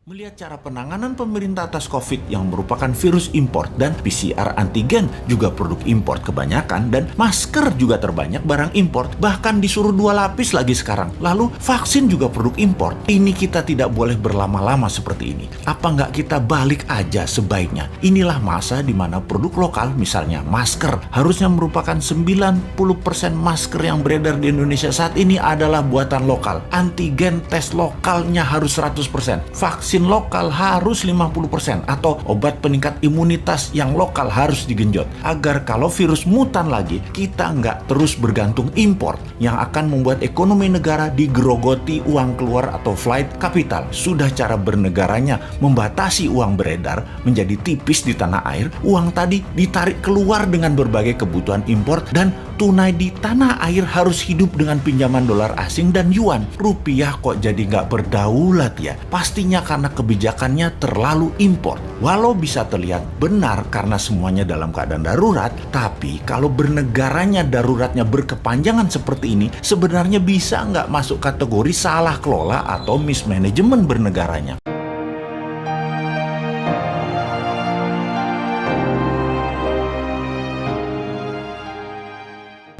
Melihat cara penanganan pemerintah atas COVID yang merupakan virus import dan PCR antigen juga produk import kebanyakan dan masker juga terbanyak barang import, bahkan disuruh 2 lapis lagi sekarang. Lalu vaksin juga produk import. Ini kita tidak boleh berlama-lama seperti ini. Apa nggak kita balik aja sebaiknya? Inilah masa di mana produk lokal, misalnya masker, harusnya merupakan 90% masker yang beredar di Indonesia saat ini adalah buatan lokal. Antigen tes lokalnya harus 100%. Vaksin lokal harus 50% atau obat peningkat imunitas yang lokal harus digenjot agar kalau virus mutan lagi kita nggak terus bergantung impor yang akan membuat ekonomi negara digerogoti uang keluar atau flight capital. Sudah cara bernegaranya membatasi uang beredar menjadi tipis di tanah air, uang tadi ditarik keluar dengan berbagai kebutuhan impor dan tunai di tanah air harus hidup dengan pinjaman dolar asing dan yuan. Rupiah kok jadi nggak berdaulat ya? Pastinya karena kebijakannya terlalu impor. Walau bisa terlihat benar karena semuanya dalam keadaan darurat, tapi kalau bernegaranya daruratnya berkepanjangan seperti ini, sebenarnya bisa nggak masuk kategori salah kelola atau mismanagement bernegaranya.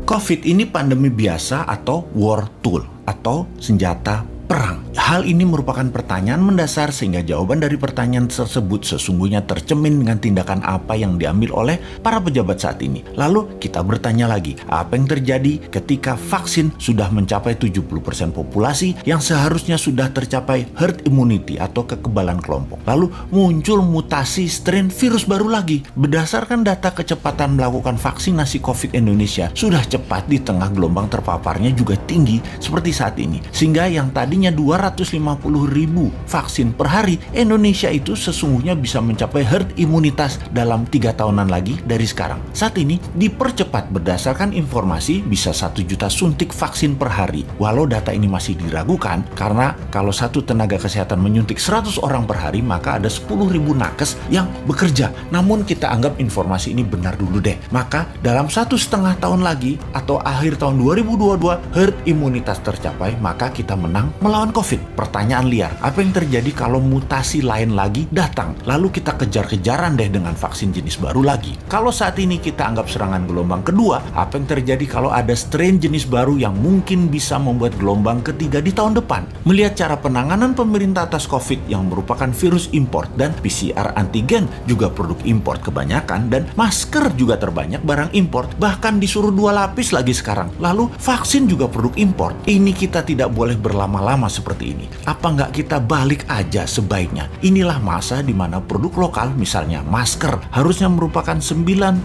COVID ini pandemi biasa atau war tool atau senjata perang. Hal ini merupakan pertanyaan mendasar sehingga jawaban dari pertanyaan tersebut sesungguhnya tercemin dengan tindakan apa yang diambil oleh para pejabat saat ini. Lalu kita bertanya lagi, apa yang terjadi ketika vaksin sudah mencapai 70% populasi yang seharusnya sudah tercapai herd immunity atau kekebalan kelompok. Lalu muncul mutasi strain virus baru lagi. Berdasarkan data kecepatan melakukan vaksinasi COVID Indonesia sudah cepat di tengah gelombang terpaparnya juga tinggi seperti saat ini. Sehingga yang tadinya 250.000 vaksin per hari, Indonesia itu sesungguhnya bisa mencapai herd imunitas dalam 3 tahunan lagi dari sekarang. Saat ini dipercepat berdasarkan informasi bisa 1 juta suntik vaksin per hari. Walau data ini masih diragukan karena kalau satu tenaga kesehatan menyuntik 100 orang per hari maka ada 10.000 nakes yang bekerja. Namun kita anggap informasi ini benar dulu deh. Maka dalam 1,5 tahun lagi atau akhir tahun 2022 herd imunitas tercapai, maka kita menang melawan COVID. Pertanyaan liar, apa yang terjadi kalau mutasi lain lagi datang? Lalu kita kejar-kejaran deh dengan vaksin jenis baru lagi. Kalau saat ini kita anggap serangan gelombang kedua, apa yang terjadi kalau ada strain jenis baru yang mungkin bisa membuat gelombang ketiga di tahun depan? Melihat cara penanganan pemerintah atas COVID yang merupakan virus import dan PCR antigen juga produk import kebanyakan dan masker juga terbanyak barang import, bahkan disuruh 2 lapis lagi sekarang. Lalu vaksin juga produk import. Ini kita tidak boleh berlama-lama seperti ini. Apa nggak kita balik aja sebaiknya? Inilah masa di mana produk lokal, misalnya masker, harusnya merupakan 90%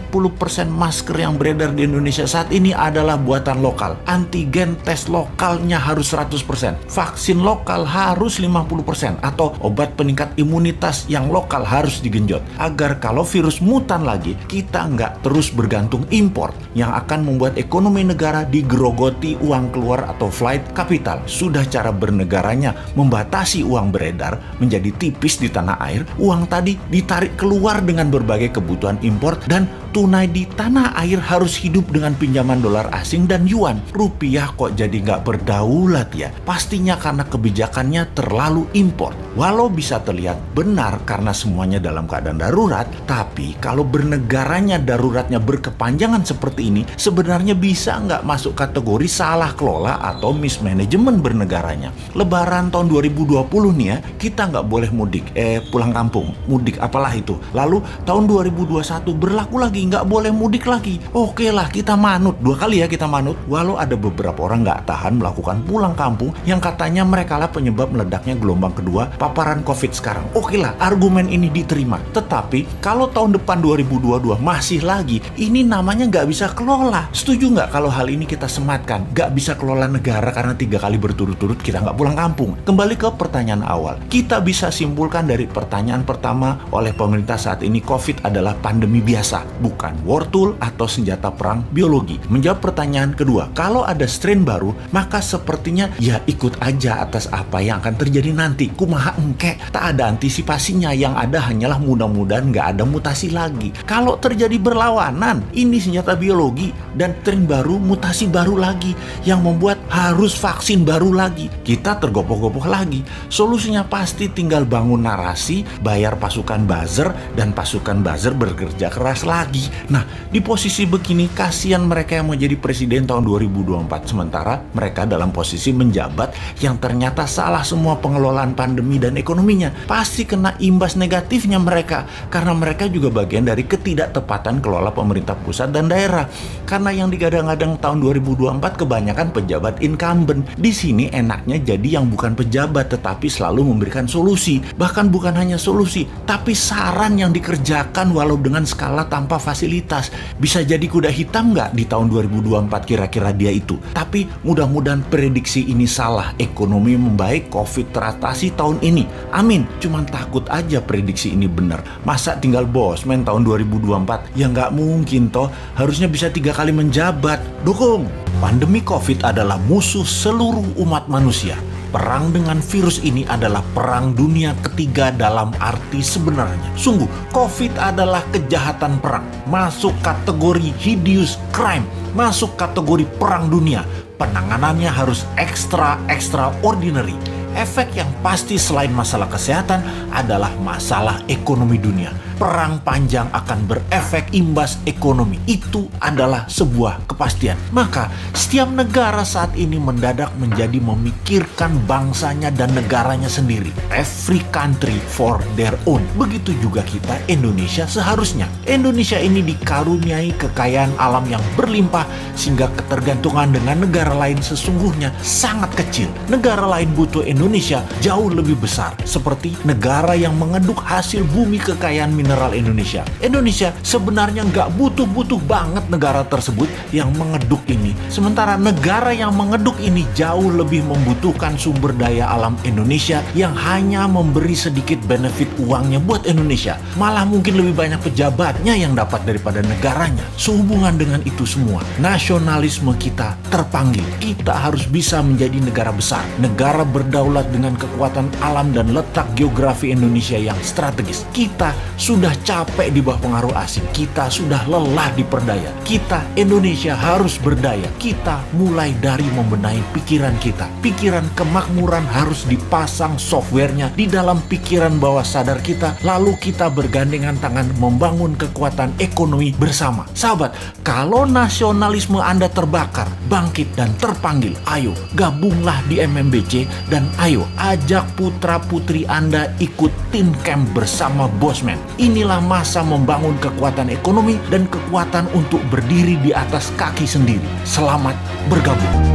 masker yang beredar di Indonesia saat ini adalah buatan lokal. Antigen tes lokalnya harus 100%. Vaksin lokal harus 50% atau obat peningkat imunitas yang lokal harus digenjot agar kalau virus mutan lagi kita nggak terus bergantung impor yang akan membuat ekonomi negara digerogoti uang keluar atau flight capital. Sudah cara bernegaranya membatasi uang beredar menjadi tipis di tanah air, uang tadi ditarik keluar dengan berbagai kebutuhan impor dan tunai di tanah air harus hidup dengan pinjaman dolar asing dan yuan. Rupiah kok jadi nggak berdaulat ya? Pastinya karena kebijakannya terlalu impor. Walau bisa terlihat benar karena semuanya dalam keadaan darurat, tapi kalau bernegaranya daruratnya berkepanjangan seperti ini, sebenarnya bisa nggak masuk kategori salah kelola atau mismanagement bernegaranya. Lebaran tahun 2020 nih ya, kita nggak boleh mudik, pulang kampung, mudik apalah itu. Lalu tahun 2021 berlaku lagi, nggak boleh mudik lagi. Oke lah, kita manut 2 kali ya kita manut. Walau ada beberapa orang nggak tahan melakukan pulang kampung yang katanya mereka lah penyebab meledaknya gelombang kedua paparan COVID sekarang. Oke lah, argumen ini diterima. Tetapi kalau tahun depan 2022 masih lagi, ini namanya nggak bisa kelola. Setuju nggak kalau hal ini kita sematkan? Nggak bisa kelola negara karena 3 kali berturut-turut kita nggak pulang kampung. Kembali ke pertanyaan awal. Kita bisa simpulkan dari pertanyaan pertama oleh pemerintah saat ini, COVID adalah pandemi biasa, bukan war tool atau senjata perang biologi. Menjawab pertanyaan kedua, kalau ada strain baru, maka sepertinya ya ikut aja atas apa yang akan terjadi nanti. Kumaha engke, tak ada antisipasinya, yang ada hanyalah mudah-mudahan nggak ada mutasi lagi. Kalau terjadi berlawanan, ini senjata biologi dan strain baru, mutasi baru lagi yang membuat harus vaksin baru lagi. Kita tergopoh-gopoh lagi. Solusinya pasti tinggal bangun narasi, bayar pasukan buzzer, dan pasukan buzzer bekerja keras lagi. Nah, di posisi begini kasihan mereka yang mau jadi presiden tahun 2024, sementara mereka dalam posisi menjabat yang ternyata salah semua pengelolaan pandemi dan ekonominya. Pasti kena imbas negatifnya mereka, karena mereka juga bagian dari ketidaktepatan kelola pemerintah pusat dan daerah. Karena yang digadang-gadang tahun 2024 kebanyakan pejabat incumbent. Di sini enaknya jadi yang bukan pejabat tetapi selalu memberikan solusi. Bahkan bukan hanya solusi, tapi saran yang dikerjakan walau dengan skala tanpa fasilitas. Bisa jadi kuda hitam nggak di tahun 2024 kira-kira dia itu. Tapi mudah-mudahan prediksi ini salah. Ekonomi membaik, COVID teratasi tahun ini. Amin. Cuman takut aja prediksi ini benar. Masa tinggal bosman tahun 2024? Ya nggak mungkin toh. Harusnya bisa 3 kali menjabat. Dukung. Pandemi COVID adalah musuh seluruh umat manusia. Perang dengan virus ini adalah perang dunia ketiga dalam arti sebenarnya. Sungguh, COVID adalah kejahatan perang. Masuk kategori hideous crime. Masuk kategori perang dunia. Penanganannya harus extraordinary. Efek yang pasti selain masalah kesehatan adalah masalah ekonomi dunia. Perang panjang akan berefek imbas ekonomi. Itu adalah sebuah kepastian. Maka setiap negara saat ini mendadak menjadi memikirkan bangsanya dan negaranya sendiri. Every country for their own. Begitu juga kita Indonesia seharusnya. Indonesia ini dikaruniai kekayaan alam yang berlimpah sehingga ketergantungan dengan negara lain sesungguhnya sangat kecil. Negara lain butuh Indonesia jauh lebih besar. Seperti negara yang mengeduk hasil bumi kekayaan mineral Indonesia. Indonesia sebenarnya nggak butuh-butuh banget negara tersebut yang mengeduk ini. Sementara negara yang mengeduk ini jauh lebih membutuhkan sumber daya alam Indonesia yang hanya memberi sedikit benefit uangnya buat Indonesia. Malah mungkin lebih banyak pejabatnya yang dapat daripada negaranya. Sehubungan dengan itu semua, nasionalisme kita terpanggil. Kita harus bisa menjadi negara besar. Negara berdaulat dengan kekuatan alam dan letak geografi Indonesia yang strategis. Kita sudah capek di bawah pengaruh asing. Kita sudah lelah diperdaya. Kita Indonesia harus berdaya. Kita mulai dari membenahi pikiran kita. Pikiran kemakmuran harus dipasang softwarenya di dalam pikiran bawah sadar kita. Lalu kita bergandengan tangan membangun kekuatan ekonomi bersama. Sahabat, kalau nasionalisme Anda terbakar, bangkit dan terpanggil, ayo gabunglah di MMBC dan ayo ajak putra-putri Anda ikut tim camp bersama Bosman. Inilah masa membangun kekuatan ekonomi dan kekuatan untuk berdiri di atas kaki sendiri. Selamat bergabung.